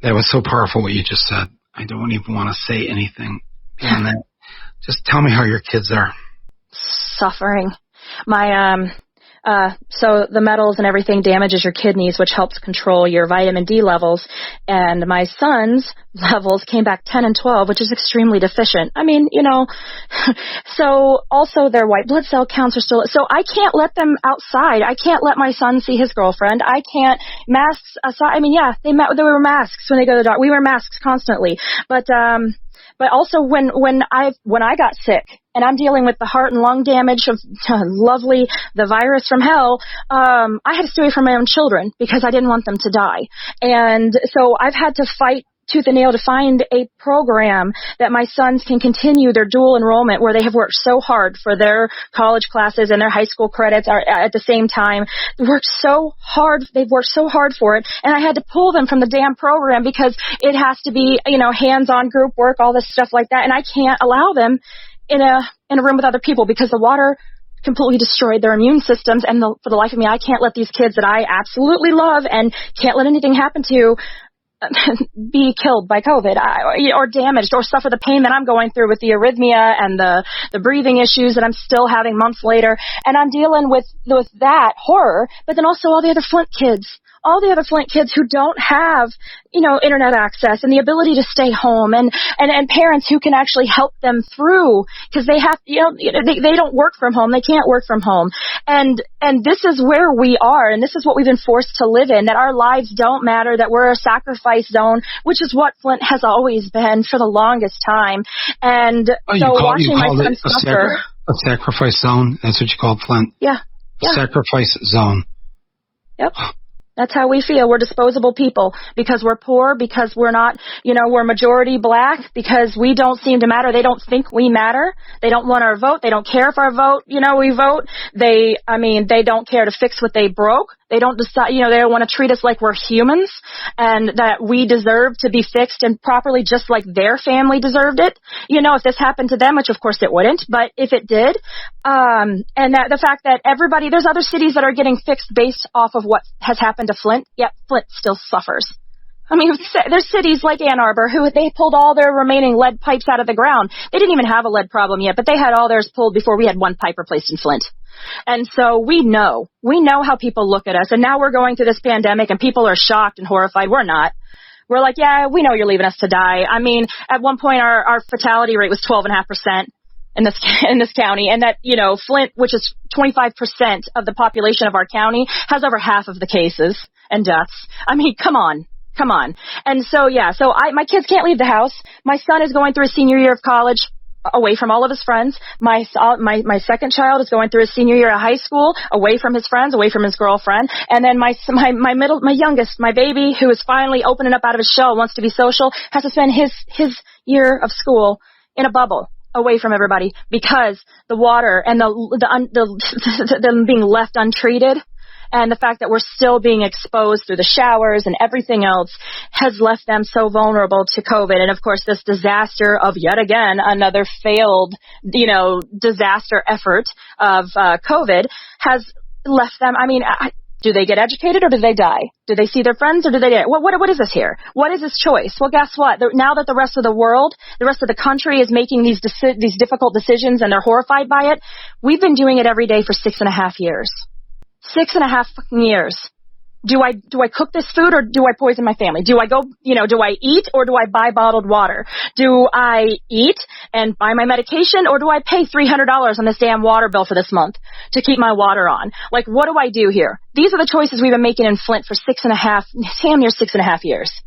That was so powerful what you just said. I don't even want to say anything beyond that. Just tell me how your kids are. Suffering. So the metals and everything damages your kidneys, which helps control your vitamin D levels. And my son's levels came back 10 and 12, which is extremely deficient. I mean, so also their white blood cell counts are still, so I can't let them outside. I can't let my son see his girlfriend. I can't masks aside. I mean, yeah, they wear masks when they go to the doctor. We wear masks constantly. But also when I got sick and I'm dealing with the heart and lung damage of the virus from hell, I had to stay away from my own children because I didn't want them to die. And so I've had to fight tooth and nail to find a program that my sons can continue their dual enrollment where they have worked so hard for their college classes and their high school credits are at the same time. They've worked so hard for it. And I had to pull them from the damn program because it has to be, hands-on group work, all this stuff like that. And I can't allow them in a room with other people because the water completely destroyed their immune systems. And for the life of me, I can't let these kids that I absolutely love and can't let anything happen to be killed by COVID or damaged or suffer the pain that I'm going through with the arrhythmia and the breathing issues that I'm still having months later. And I'm dealing with that horror, but then also all the other Flint kids who don't have, internet access and the ability to stay home and parents who can actually help them through because they have, they don't work from home. They can't work from home. And this is where we are. And this is what we've been forced to live in, that our lives don't matter, that we're a sacrifice zone, which is what Flint has always been for the longest time. And watching my son suffer. A sacrifice zone? That's what you called Flint? Yeah. Sacrifice zone. Yep. That's how we feel. We're disposable people because we're poor, because we're not, we're majority black, because we don't seem to matter. They don't think we matter. They don't want our vote. They don't care if our vote, we vote. They don't care to fix what they broke. They don't decide, they don't want to treat us like we're humans and that we deserve to be fixed and properly just like their family deserved it. If this happened to them, which of course it wouldn't, but if it did, and that the fact that there's other cities that are getting fixed based off of what has happened to Flint, yet Flint still suffers. I mean, there's cities like Ann Arbor who they pulled all their remaining lead pipes out of the ground. They didn't even have a lead problem yet, but they had all theirs pulled before we had one pipe replaced in Flint. And so we know how people look at us. And now we're going through this pandemic and people are shocked and horrified. We're not. We're like, yeah, we know you're leaving us to die. I mean, at one point our fatality rate was 12.5%. In this county, and that, Flint, which is 25% of the population of our county, has over half of the cases and deaths. I mean, come on. And so, my kids can't leave the house. My son is going through his senior year of college away from all of his friends. My second child is going through his senior year of high school, away from his friends, away from his girlfriend. And then my youngest, my baby, who is finally opening up out of his shell, wants to be social, has to spend his year of school in a bubble, away from everybody, because the water and them being left untreated and the fact that we're still being exposed through the showers and everything else has left them so vulnerable to COVID. And of course, this disaster of yet again another failed, disaster effort of COVID has left them. I mean, do they get educated or do they die? Do they see their friends or do they die? What is this here? What is this choice? Well, guess what? Now that the rest of the world, the rest of the country is making these difficult decisions and they're horrified by it, we've been doing it every day for 6.5 years. 6.5 fucking years. Do I cook this food or do I poison my family? Do I go, do I eat or do I buy bottled water? Do I eat and buy my medication or do I pay $300 on this damn water bill for this month to keep my water on? Like, what do I do here? These are the choices we've been making in Flint for 6.5 years.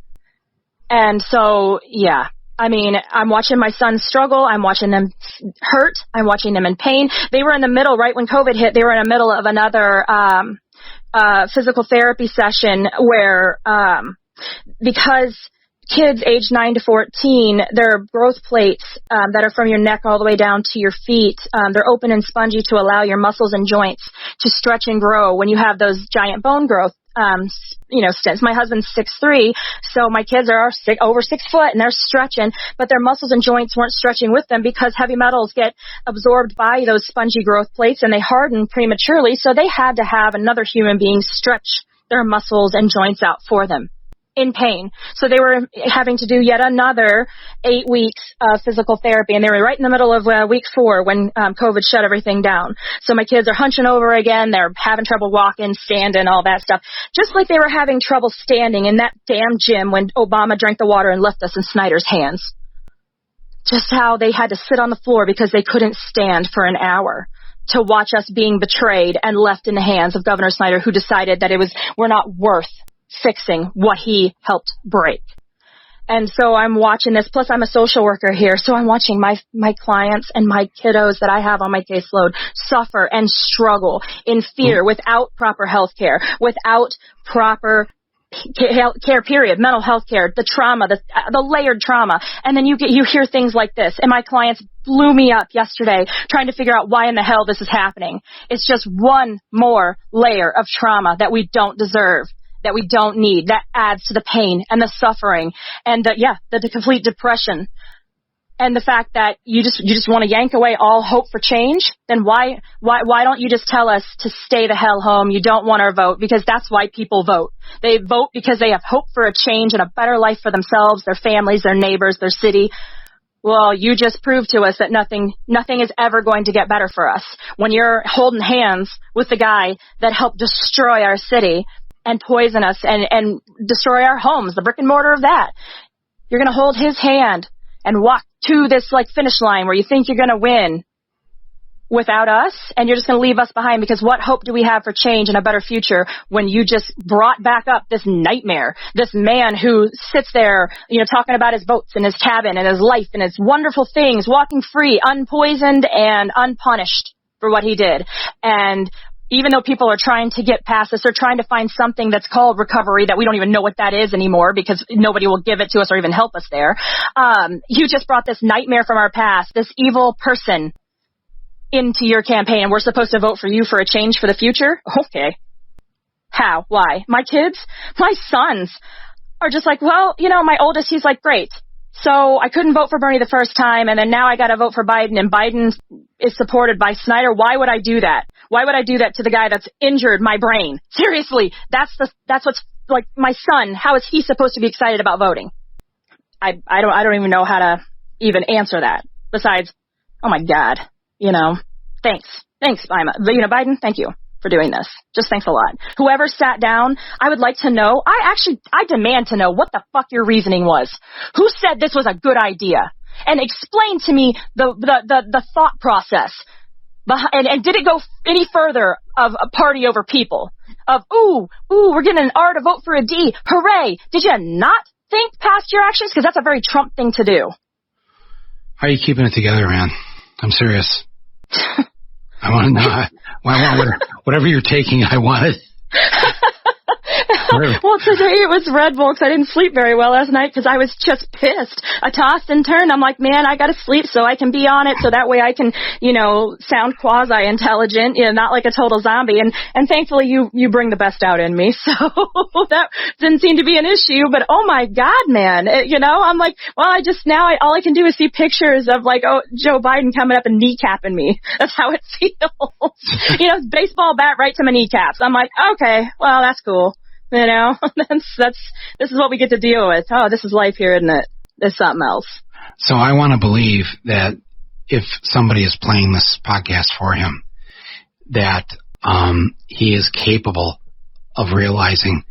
And so, yeah. I mean, I'm watching my sons struggle. I'm watching them hurt. I'm watching them in pain. They were in the middle, right when COVID hit, they were in the middle of another, physical therapy session where, because kids age 9 to 14, their growth plates, that are from your neck all the way down to your feet, they're open and spongy to allow your muscles and joints to stretch and grow when you have those giant bone growth. Stents. My husband's 6'3", so my kids are over 6 foot and they're stretching, but their muscles and joints weren't stretching with them because heavy metals get absorbed by those spongy growth plates and they harden prematurely. So they had to have another human being stretch their muscles and joints out for them in pain. So they were having to do yet another 8 weeks of physical therapy, and they were right in the middle of week 4 when COVID shut everything down. So my kids are hunching over again. They're having trouble walking, standing, all that stuff. Just like they were having trouble standing in that damn gym when Obama drank the water and left us in Snyder's hands. Just how they had to sit on the floor because they couldn't stand for an hour to watch us being betrayed and left in the hands of Governor Snyder, who decided that we're not worth fixing what he helped break. And so I'm watching this, plus I'm a social worker here, so I'm watching my clients and my kiddos that I have on my caseload suffer and struggle in fear without proper health care, without proper care, period, mental health care, the trauma, the layered trauma. And then you hear things like this. And my clients blew me up yesterday trying to figure out why in the hell this is happening. It's just one more layer of trauma that we don't deserve, that we don't need, that adds to the pain and the suffering and the complete depression. And the fact that you just want to yank away all hope for change, then why don't you just tell us to stay the hell home? You don't want our vote, because that's why people vote. They vote because they have hope for a change and a better life for themselves, their families, their neighbors, their city. Well, you just proved to us that nothing is ever going to get better for us. When you're holding hands with the guy that helped destroy our city and poison us and destroy our homes, the brick and mortar of that, you're going to hold his hand and walk to this finish line where you think you're going to win without us, and you're just going to leave us behind, because what hope do we have for change and a better future when you just brought back up this nightmare, this man who sits there, talking about his boats and his cabin and his life and his wonderful things, walking free, unpoisoned and unpunished for what he did. And even though people are trying to get past this, they're trying to find something that's called recovery that we don't even know what that is anymore, because nobody will give it to us or even help us there. You just brought this nightmare from our past, this evil person, into your campaign, and we're supposed to vote for you for a change for the future? Okay. How? Why? My kids, my sons are just like, well, my oldest, he's like, great. So I couldn't vote for Bernie the first time, and then now I got to vote for Biden, and Biden is supported by Snyder. Why would I do that? Why would I do that to the guy that's injured my brain? Seriously, that's what's like my son. How is he supposed to be excited about voting? I don't even know how to even answer that. Besides, oh my God, thanks, Biden, thank you for doing this. Just thanks a lot. Whoever sat down, I would like to know. I demand to know what the fuck your reasoning was. Who said this was a good idea? And explain to me the thought process. And did it go any further of a party over people? Of, ooh, we're getting an R to vote for a D. Hooray. Did you not think past your actions? Because that's a very Trump thing to do. How are you keeping it together, man? I'm serious. I want to know. Whatever you're taking, I want it. Well, today it was Red Bull because I didn't sleep very well last night because I was just pissed. I tossed and turned. I'm like, man, I got to sleep so I can be on it, so that way I can, sound quasi-intelligent, not like a total zombie. And thankfully you bring the best out in me. So that didn't seem to be an issue. But oh my God, man, I'm like, well, all I can do is see pictures of Joe Biden coming up and kneecapping me. That's how it feels. Baseball bat right to my kneecaps. I'm like, okay, well, that's cool. This is what we get to deal with. Oh, this is life here, isn't it? There's something else. So I want to believe that if somebody is playing this podcast for him, that he is capable of realizing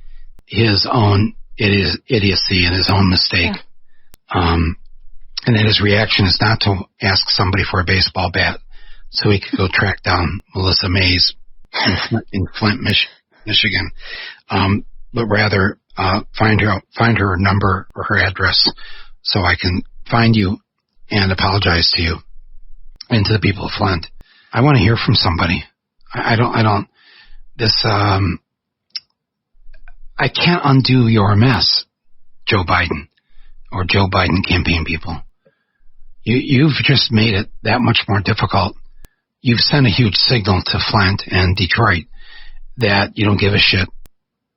his own idiocy and his own mistake. Yeah. And that his reaction is not to ask somebody for a baseball bat so he could go track down Melissa Mays in Flint, Michigan, but rather find her number or her address so I can find you and apologize to you and to the people of Flint. I want to hear from somebody. I can't undo your mess, Joe Biden or Joe Biden campaign people. You've just made it that much more difficult. You've sent a huge signal to Flint and Detroit that you don't give a shit.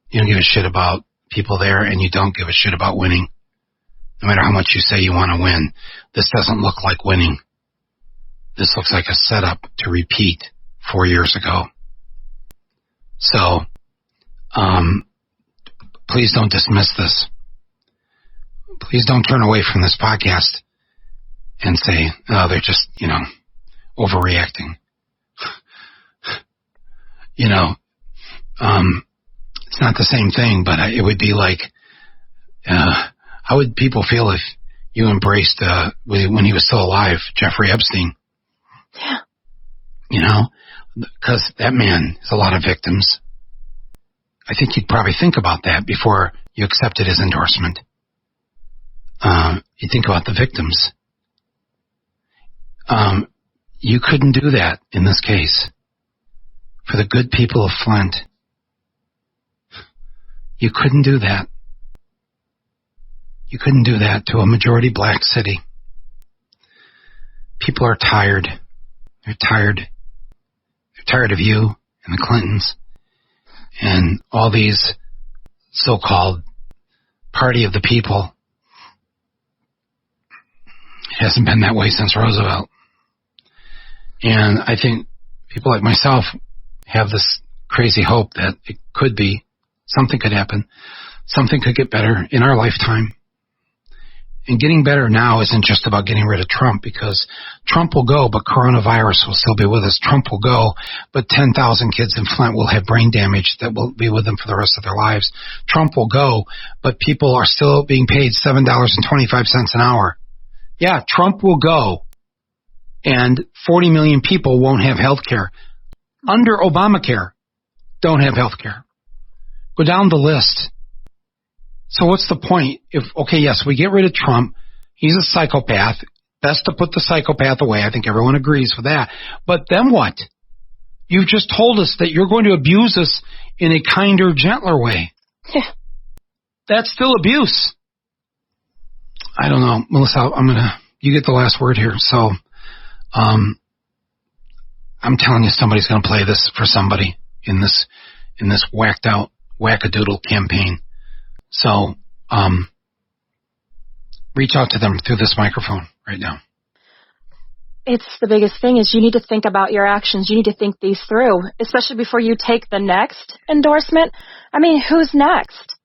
You don't give a shit about people there, and you don't give a shit about winning. No matter how much you say you want to win, this doesn't look like winning. This looks like a setup to repeat 4 years ago. So, please don't dismiss this. Please don't turn away from this podcast and say, oh, they're just, overreacting. It's not the same thing, but it would be like, how would people feel if you embraced, when he was still alive, Jeffrey Epstein? Yeah. Because that man has a lot of victims. I think you'd probably think about that before you accepted his endorsement. You think about the victims. You couldn't do that in this case. For the good people of Flint, you couldn't do that. You couldn't do that to a majority black city. People are tired. They're tired. They're tired of you and the Clintons and all these so-called party of the people. It hasn't been that way since Roosevelt. And I think people like myself have this crazy hope that it could be, something could happen, something could get better in our lifetime. And getting better now isn't just about getting rid of Trump, because Trump will go, but coronavirus will still be with us. Trump will go, but 10,000 kids in Flint will have brain damage that will be with them for the rest of their lives. Trump will go, but people are still being paid $7.25 an hour. Yeah, Trump will go, and 40 million people won't have health care. Under Obamacare, don't have health care. Go down the list. So what's the point? Yes, we get rid of Trump. He's a psychopath. Best to put the psychopath away. I think everyone agrees with that. But then what? You've just told us that you're going to abuse us in a kinder, gentler way. Yeah. That's still abuse. I don't know. Melissa, you get the last word here. So, I'm telling you, somebody's going to play this for somebody in this whacked out wackadoodle campaign. So, reach out to them through this microphone right now. It's the biggest thing is you need to think about your actions. You need to think these through, especially before you take the next endorsement. I mean, who's next?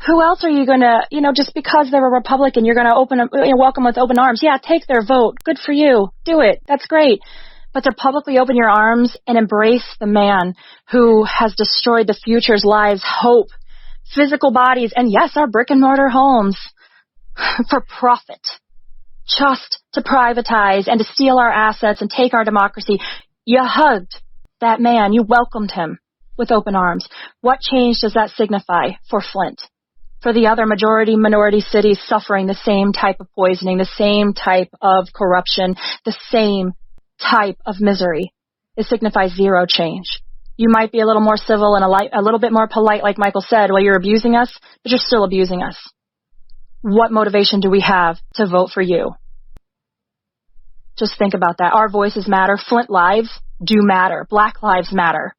Who else are you going to, just because they're a Republican, you're going to welcome with open arms. Yeah, take their vote. Good for you. Do it. That's great. But to publicly open your arms and embrace the man who has destroyed the future's lives, hope, physical bodies, and yes, our brick and mortar homes for profit, just to privatize and to steal our assets and take our democracy. You hugged that man. You welcomed him with open arms. What change does that signify for Flint? For the other minority cities suffering the same type of poisoning, the same type of corruption, the same type of misery? It signifies zero change. You might be a little more civil and a little bit more polite, like Michael said, while you're abusing us, but you're still abusing us. What motivation do we have to vote for you? Just think about that. Our voices matter. Flint lives do matter. Black lives matter.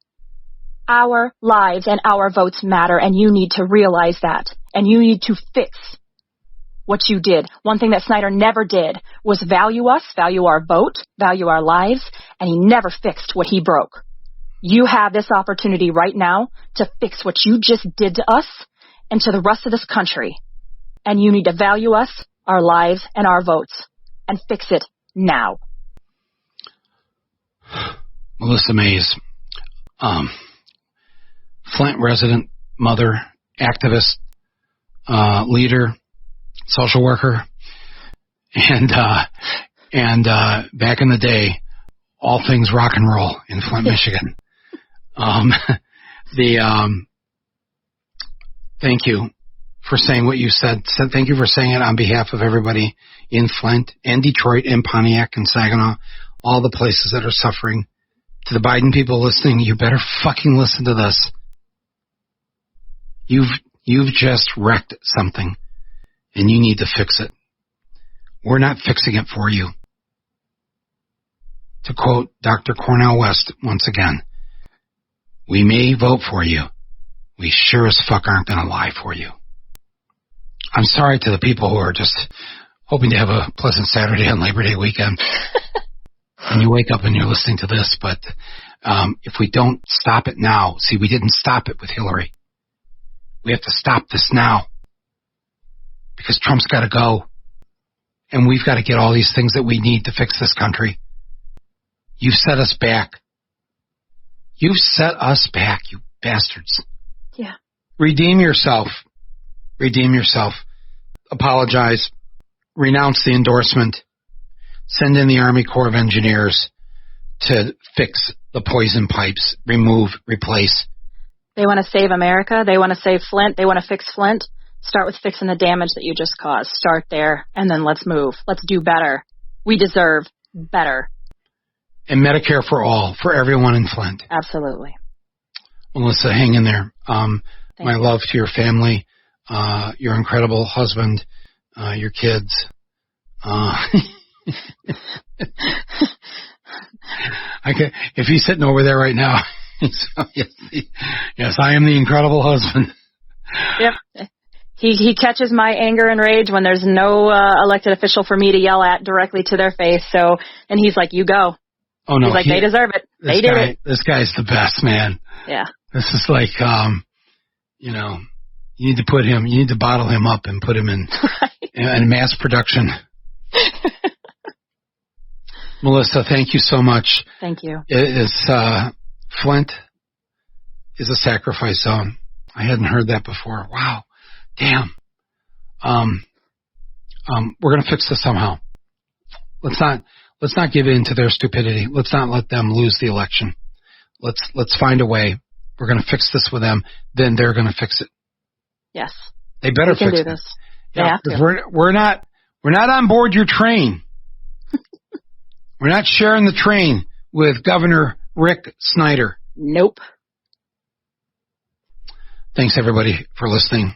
Our lives and our votes matter, and you need to realize that. And you need to fix what you did. One thing that Snyder never did was value us, value our vote, value our lives, and he never fixed what he broke. You have this opportunity right now to fix what you just did to us and to the rest of this country. And you need to value us, our lives, and our votes, and fix it now. Melissa Mays, Flint resident, mother, activist, leader, social worker, and back in the day, all things rock and roll in Flint, Michigan. Thank you for saying what you said. Thank you for saying it on behalf of everybody in Flint and Detroit and Pontiac and Saginaw, all the places that are suffering. To the Biden people listening, you better fucking listen to this. You've just wrecked something, and you need to fix it. We're not fixing it for you. To quote Dr. Cornel West once again, we may vote for you. We sure as fuck aren't going to lie for you. I'm sorry to the people who are just hoping to have a pleasant Saturday on Labor Day weekend. And you wake up and you're listening to this, but if we don't stop it now, see, we didn't stop it with Hillary. We have to stop this now because Trump's got to go. And we've got to get all these things that we need to fix this country. You've set us back. You've set us back, you bastards. Yeah. Redeem yourself. Redeem yourself. Apologize. Renounce the endorsement. Send in the Army Corps of Engineers to fix the poison pipes. Remove, replace. They want to save America. They want to save Flint. They want to fix Flint. Start with fixing the damage that you just caused. Start there, and then let's move. Let's do better. We deserve better. And Medicare for all, for everyone in Flint. Absolutely. Melissa, hang in there. My you. love to your family, your incredible husband, your kids. If he's sitting over there right now, yes, I am the incredible husband. Yep. He catches my anger and rage when there's no elected official for me to yell at directly to their face. So, and he's like, "You go." Oh no, he's like, they deserve it. They did it. This guy's the best, man. Yeah. This is like, you need to bottle him up and put him in mass production. Melissa, thank you so much. Thank you. Flint is a sacrifice zone. I hadn't heard that before. Wow. Damn. We're going to fix this somehow. Let's not give in to their stupidity. Let's not let them lose the election. Let's find a way. We're going to fix this with them. Then they're going to fix it. Yes. They better fix it. We can do this. Yeah, we're not on board your train. We're not sharing the train with Governor Rick Snyder. Nope. Thanks everybody for listening.